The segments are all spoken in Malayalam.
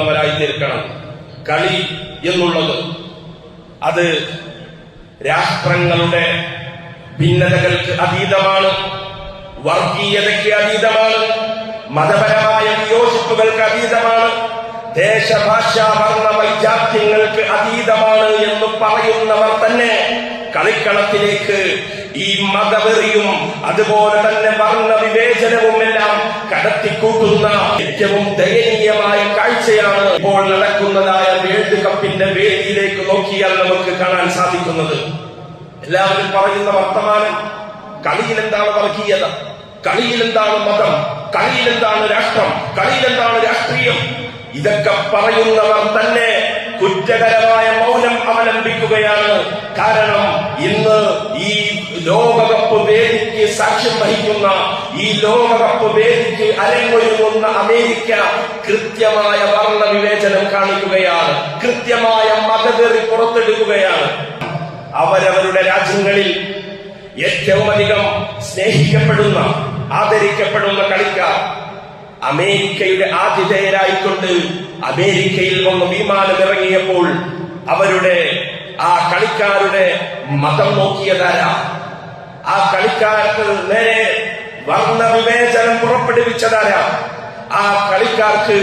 സാധിക്കുന്നവരായി തീർക്കണം. കളി എന്നുള്ളത് അത് രാഷ്ട്രങ്ങളുടെ ഭിന്നതകൾക്ക് അതീതമാണ്, വർഗീയതയ്ക്ക് അതീതമാണ്, മതപരമായ വിയോജിപ്പുകൾക്ക് അതീതമാണ്, ദേശഭാഷാ വർണ്ണ വൈജാത്യങ്ങൾക്ക് അതീതമാണ് എന്ന് പറയുന്നവർ തന്നെ കളിക്കളത്തിലേക്ക് ഈ മതവെറിയും അതുപോലെ തന്നെ വർണ്ണ വിവേചനവും എല്ലാം കടത്തിക്കൂട്ടുന്ന ഏറ്റവും ദയനീയമായ കാഴ്ചയാണ് ഇപ്പോൾ നടക്കുന്നതായ വേൾഡ് കപ്പിന്റെ വേദിയിലേക്ക് നോക്കിയാൽ നമുക്ക് കാണാൻ സാധിക്കുന്നത്. എല്ലാവരും പറയുന്ന വർത്തമാനം കളിയിൽ എന്താണ് വർഗീയത, കളിയിൽ എന്താണ് മതം, കളിയിൽ എന്താണ് രാഷ്ട്രം, കളിയിൽ എന്താണ് രാഷ്ട്രീയം. ഇതൊക്കെ പറയുന്നവർ തന്നെ കുറ്റകരമായ മൗനം അവലംബിക്കുകയാണ്. കാരണം ഇന്ന് ഈ ലോകകപ്പ് വേദിക്ക് സാക്ഷ്യം വഹിക്കുന്ന, ഈ ലോകകപ്പ് വേദിക്ക് അരങ്ങൊരുങ്ങുന്ന അമേരിക്ക കൃത്യമായ വർണ്ണ വിവേചനം കാണിക്കുകയാണ്, കൃത്യമായ മതവെറി പുറത്തെടുക്കുകയാണ്. അവരവരുടെ രാജ്യങ്ങളിൽ ഏറ്റവും അധികം സ്നേഹിക്കപ്പെടുന്ന, ആദരിക്കപ്പെടുന്ന കളിക്കാർ അമേരിക്കയുടെ ആതിഥേയരായിക്കൊണ്ട് അമേരിക്കയിൽ വന്ന് വിമാനം ഇറങ്ങിയപ്പോൾ അവരുടെ ആ കളിക്കാരുടെ മതം നോക്കിയതാരാ? ആ കളിക്കാർക്ക് നേരെ വർണ്ണ വിവേചനം പുറപ്പെടുവിച്ചതാരാ? ആ കളിക്കാർക്ക്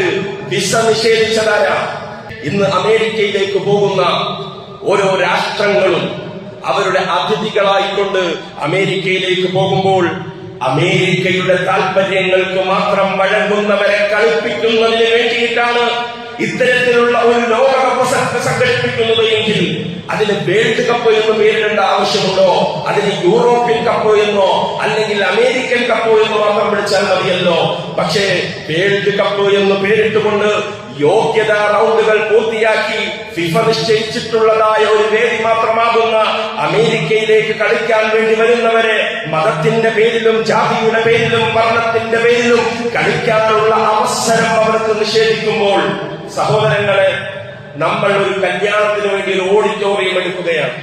വിസ നിഷേധിച്ചതാരാ? ഇന്ന് അമേരിക്കയിലേക്ക് പോകുന്ന ഓരോ രാഷ്ട്രങ്ങളും അവരുടെ അതിഥികളായിക്കൊണ്ട് അമേരിക്കയിലേക്ക് പോകുമ്പോൾ അമേരിക്കയുടെ താൽപര്യങ്ങൾക്ക് മാത്രം വഴങ്ങുന്നവരെ കളിപ്പിക്കുന്നതിന് വേണ്ടിയിട്ടാണ് ഇത്തരത്തിലുള്ള ഒരു ലോകകപ്പ് സംഘടിപ്പിക്കുന്നത് എങ്കിൽ അതിന് വേൾഡ് കപ്പ് എന്ന് പേരിടേണ്ട ആവശ്യമുണ്ടോ? അതിന് യൂറോപ്യൻ കപ്പ് എന്നോ അല്ലെങ്കിൽ അമേരിക്കൻ കപ്പ് എന്നോ മാത്രം വിളിച്ചാൽ മതിയല്ലോ. പക്ഷേ വേൾഡ് കപ്പ് എന്ന് പേരിട്ടുകൊണ്ട് യോഗ്യതാ റൗണ്ടുകൾ പൂർത്തിയാക്കി ഫിഫ നിശ്ചയിച്ചിട്ടുള്ളതായ ഒരു വേദി മാത്രമാകുന്ന അമേരിക്കയിലേക്ക് കളിക്കാൻ വേണ്ടി വരുന്നവരെ മതത്തിന്റെ പേരിലും ജാതിയുടെ പേരിലും വർണ്ണത്തിന്റെ പേരിലും കളിക്കാനുള്ള അവസരം അവർക്ക് നിഷേധിക്കുമ്പോൾ, സഹോദരങ്ങളെ, നമ്മൾ ഒരു കല്യാണത്തിന് വേണ്ടി ഒരു ഓഡിറ്റോറിയം എടുക്കുകയാണ്.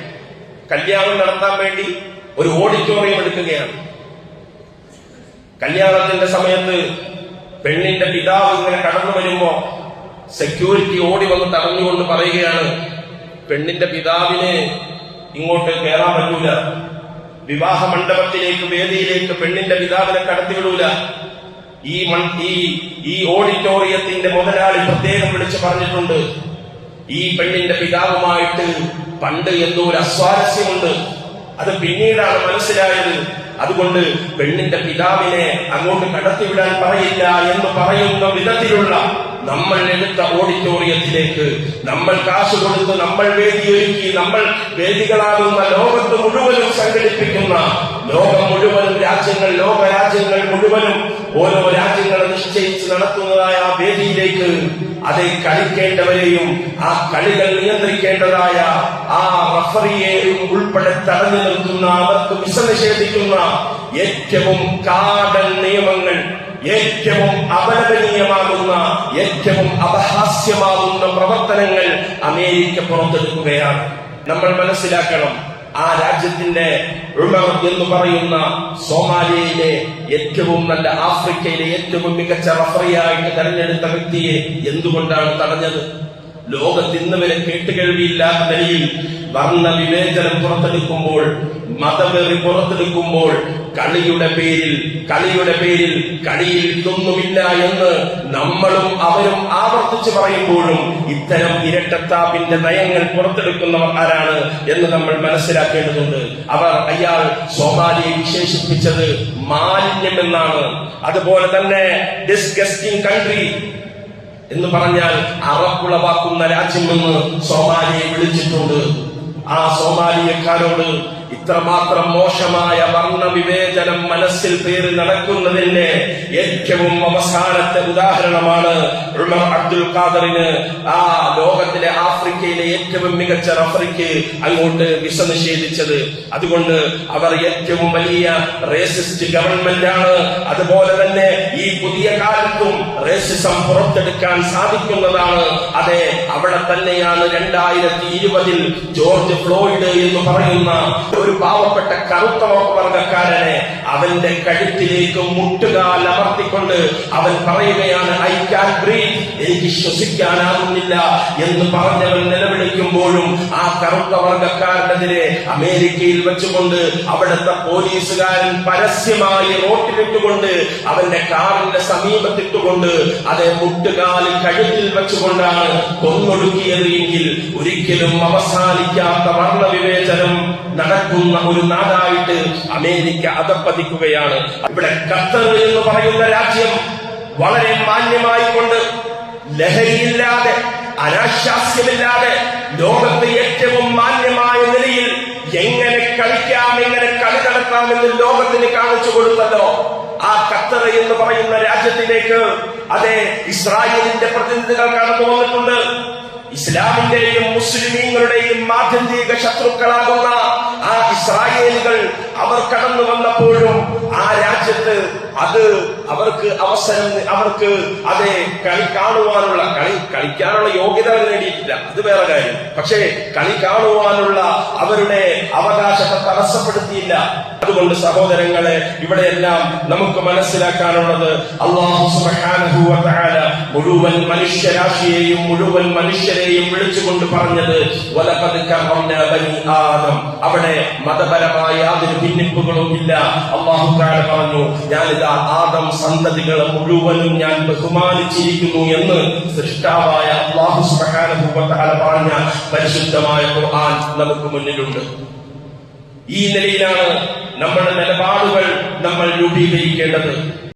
കല്യാണം നടത്താൻ വേണ്ടി ഒരു ഓഡിറ്റോറിയം എടുക്കുകയാണ്. കല്യാണത്തിന്റെ സമയത്ത് പെണ്ണിന്റെ പിതാവ് ഇങ്ങനെ കടന്നു വരുമ്പോ സെക്യൂരിറ്റി ഓടി വന്ന് തടഞ്ഞുകൊണ്ട് പറയുകയാണ്, പെണ്ണിന്റെ പിതാവിന് ഇങ്ങോട്ട് കയറാൻ പറ്റൂല, വിവാഹ മണ്ഡപത്തിലേക്ക് വേദിയിലേക്ക് പെണ്ണിന്റെ പിതാവിനെ കടത്തിവിടൂല. ഈ ഓഡിറ്റോറിയത്തിന്റെ മുതലാളി പ്രത്യേകം വിളിച്ചു പറഞ്ഞിട്ടുണ്ട്, ഈ പെണ്ണിന്റെ പിതാവുമായിട്ട് പണ്ട് എന്തോ ഒരു അസ്വാരസ്യമുണ്ട്, അത് പിന്നീടാണ് മനസ്സിലായത്. അതുകൊണ്ട് പെണ്ണിന്റെ പിതാവിനെ അങ്ങോട്ട് കടത്തിവിടാൻ പറയില്ല എന്ന് പറയുന്ന വിധത്തിലുള്ള നമ്മൾ എടുത്ത ഓഡിറ്റോറിയത്തിലേക്ക് നമ്മൾ കാശ് കൊടുത്ത് നമ്മൾ വേദിയൊരുക്കി നമ്മൾ വേദികളാകുന്ന ലോകത്ത് മുഴുവനും സംഘടിപ്പിക്കുന്ന, ലോകം മുഴുവനും രാജ്യങ്ങൾ, ലോകരാജ്യങ്ങൾ മുഴുവനും ഓരോ രാജ്യങ്ങളെ നിശ്ചയിച്ച് നടത്തുന്നതായ ആ വേദിയിലേക്ക് അത് കളിക്കേണ്ടവരെയും ആ കളികൾ നിയന്ത്രിക്കേണ്ടതായ ആ റഫറിയെയും ഉൾപ്പെടെ തടഞ്ഞു നിർത്തുന്ന, അവർക്ക് വിസ നിഷേധിക്കുന്ന ഏറ്റവും കാടൻ നിയമങ്ങൾ, ഏറ്റവും അപലപനീയമാകുന്ന, ഏറ്റവും അപഹാസ്യമാകുന്ന പ്രവർത്തനങ്ങൾ അമേരിക്ക പുറത്തെടുക്കുകയാണ്. നമ്മൾ മനസ്സിലാക്കണം, ആ രാജ്യത്തിന്റെ ഉമർ എന്ന് പറയുന്ന സോമാലിയയിലെ ഏറ്റവും നല്ല, ആഫ്രിക്കയിലെ ഏറ്റവും മികച്ച റഫറിയായിട്ട് തെരഞ്ഞെടുത്ത വ്യക്തിയെ എന്തുകൊണ്ടാണ് തടഞ്ഞത്? ലോകത്ത് ഇന്ന് വരെ കേട്ടുകേൾവിയില്ലാത്ത നിലയിൽ വർണ്ണ വിവേചനം പുറത്തെടുക്കുമ്പോൾ, മതവെറി പുറത്തെടുക്കുമ്പോൾ, കളിയുടെ പേരിൽ കളിയിൽ ഇതൊന്നുമില്ല എന്ന് നമ്മളും അവരും ആവർത്തിച്ചു പറയുമ്പോഴും ഇത്തരം ഇരട്ടത്താപ്പിന്റെ നയങ്ങൾ പുറത്തെടുക്കുന്നവർ ആരാണ് എന്ന് നമ്മൾ മനസ്സിലാക്കേണ്ടതുണ്ട്. അയാൾ സോമാലിയെ വിശേഷിപ്പിച്ചത് മാലിന്യമെന്നാണ്. അതുപോലെ തന്നെ ഡിസ്ഗസ്റ്റിംഗ് കൺട്രി എന്ന് പറഞ്ഞാൽ അറപ്പുളവാക്കുന്ന രാജ്യമെന്ന് സോമാലിയെ വിളിച്ചിട്ടുണ്ട്. ആ സോമാലിയക്കാരോട് ഇത്രമാത്രം മോശമായ വർണ്ണ വിവേചനം മനസ്സിൽ പേര് നടക്കുന്നതിന്റെ ഏറ്റവും അവസാനത്തെ ഉദാഹരണമാണ് ഉമർ അബ്ദുൽ ഖാദറിന് ആ ലോകത്തിലെ ആഫ്രിക്കയിലെ ഏറ്റവും മികച്ച റഫറിക്ക് അങ്ങോട്ട് വിസ നിഷേധിച്ചത്. അതുകൊണ്ട് അവർ ഏറ്റവും വലിയ റേസിസ്റ്റ് ഗവൺമെന്റ് ആണ്. അതുപോലെ തന്നെ ഈ പുതിയ കാലത്തും റേസിസം പുറത്തെടുക്കാൻ സാധിക്കുന്നതാണ്. അതെ, അവിടെ തന്നെയാണ് 2020 ജോർജ് ഫ്ലോയിഡ് എന്ന് പറയുന്ന ഒരു പാവപ്പെട്ട കറുത്ത വർഗക്കാരനെ അവന്റെ കഴുത്തിലേക്ക് മുട്ടുകാൽ അമർത്തിക്കൊണ്ട് അവൻ പറയുകയാണ്, ഐ ക്യാൻ ബ്രീത്ത്, എനിക്ക് ശ്വസിക്കാനാകുന്നില്ല എന്ന് പറഞ്ഞവൻ നിലവിളിക്കുമ്പോഴും ആ കറുത്ത വർഗക്കാരനെതിരെ അമേരിക്കയിൽ വെച്ചുകൊണ്ട് അവിടുത്തെ പോലീസുകാരൻ പരസ്യമായി റോട്ടിലിട്ടുകൊണ്ട് അവന്റെ കാറിന്റെ സമീപത്തിട്ടുകൊണ്ട് അതേ മുട്ടുകാലിൽ കഴുത്തിൽ വെച്ചുകൊണ്ടാണ് കൊന്നൊടുക്കിയത് എങ്കിൽ ഒരിക്കലും അവസാനിക്കാത്ത വർണ്ണവിവേചനം നടക്കുന്ന ഒരു നാടായിട്ട് അമേരിക്ക അധപ്പതിക്കുകയാണ്. ഇവിടെ ഖത്തർ എന്ന് പറയുന്ന രാജ്യം വളരെ മാന്യമായി കൊണ്ട് ലഹരിയില്ലാതെ അനാശാസ്യമില്ലാതെ ലോകത്തെ ഏറ്റവും മാന്യമായ നിലയിൽ എങ്ങനെ കളിക്കാം, എങ്ങനെ കളി നടത്താമെന്ന് ലോകത്തിന് കാണിച്ചു കൊടുത്തല്ലോ. ആ ഖത്തർ എന്ന് പറയുന്ന രാജ്യത്തിലേക്ക് അതേ ഇസ്രായേലിന്റെ പ്രതിനിധികൾ കടന്നു വന്നിട്ടുണ്ട്. ഇസ്ലാമിന്റെയും മുസ്ലിമീങ്ങളുടെയും ആത്യന്തിക ശത്രുക്കളാകുന്ന ആ ഇസ്രായേലുകൾ അവർ കടന്നു വന്നപ്പോഴും ആ രാജ്യത്ത് അത് അവർക്ക് അതേ കളി കാണുവാനുള്ള കളിക്കാനുള്ള യോഗ്യത നേടിയിട്ടില്ല, അത് വേറെ കാര്യം. പക്ഷേ കളി കാണുവാനുള്ള അവരുടെ അവകാശത്തെ തടസ്സപ്പെടുത്തിയില്ല. അതുകൊണ്ട് സഹോദരങ്ങളെ, ഇവിടെയെല്ലാം നമുക്ക് മനസ്സിലാക്കാനുള്ളത് അല്ലാഹു സുബ്ഹാനഹു വ തആല മുഴുവൻ മനുഷ്യരാശിയെയും മുഴുവൻ മനുഷ്യരെയും വിളിച്ചുകൊണ്ട് പറഞ്ഞത് വലഖദ് കറംനാ ബനി ആദം. അവിടെ മതപരമായ യാതൊരു ഭിന്നിപ്പുകളും ഇല്ല. അല്ലാഹു തആല പറഞ്ഞു, ഞാനിതാ ആദം സന്തതികളെ മുഴുവനും ഞാൻ ബഹുമാനിച്ചിരിക്കുന്നു എന്ന് സൃഷ്ടാവായ അല്ലാഹു സുബ്ഹാനഹു വ തആല പറഞ്ഞ പരിശുദ്ധമായ ഖുർആൻ നമുക്ക് മുന്നിലുണ്ട്. ഈ നിലയിലാണ് നമ്മുടെ നിലപാടുകൾ നമ്മൾ രൂപീകരിക്കേണ്ടത്.